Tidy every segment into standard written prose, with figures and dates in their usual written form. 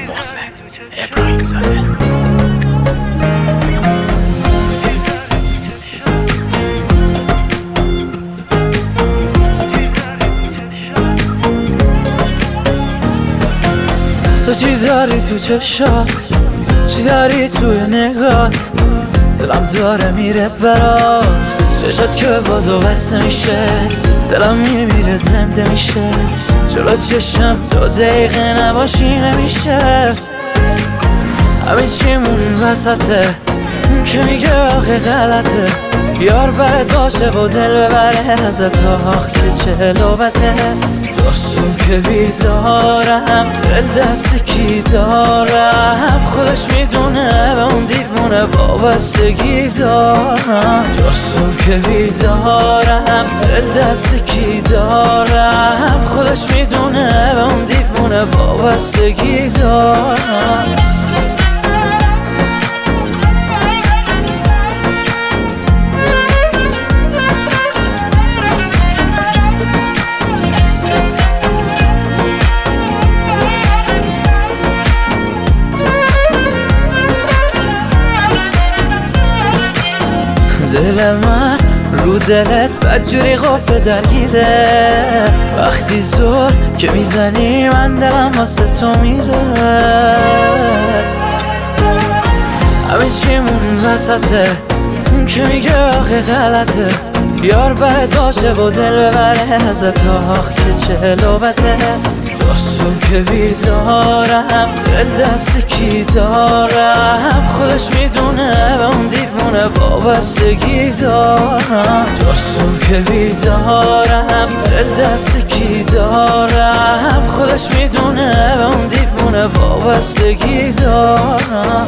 محسن ابراهیم زاده. تو چی داری تو چشات، چی داری توی نگات، دلم داره میره برات، چشات که بازو بسته میشه، دلم میمیره زنده میشه، جلو چشم 2 دقیقه نباشی نمیشه. همه چیمون وسطه که میگه آخه غلطه، یار برات باشه و دل ببره ازت، آخ که چه لوبته. دستون که بیدارم، دل دست کی دارم، خودش میدونه به اون دیوونه وابستگی دارم. دستون که بیدارم، دل دست کی دارم، خودش میدونه به اون دیوونه وابستگی دارم. دل من رو دلت بدجوری قفل درگیره، وقتی زور که میزنی من دلم واسه تو میره. همه چیمون وسطه که میگه آخه غلطه، یار برات باشه و دل ببره ازت، آخ که چه لوبته. دستون که بیدارم، دل دست کی دارم، خودش میدونه به اون دیوونه وابستگی دارم. دستون که بیدارم، دل دست کی دارم، خودش میدونه به اون دیوونه وابستگی دارم.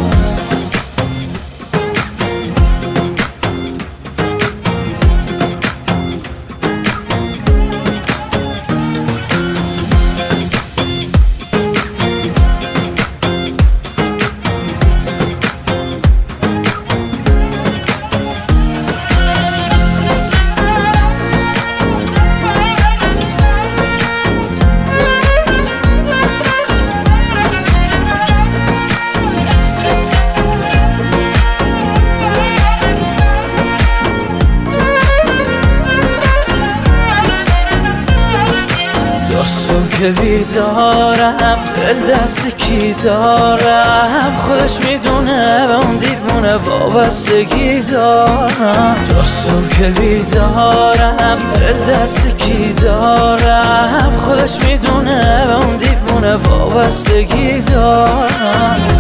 دستون که بیدارم، دل دست کی دارم، خودش میدونه به اون دیوونه وابستگی دارم. دستون که بیدارم، دل دست کی دارم، خودش میدونه به اون دیوونه وابستگی دارم.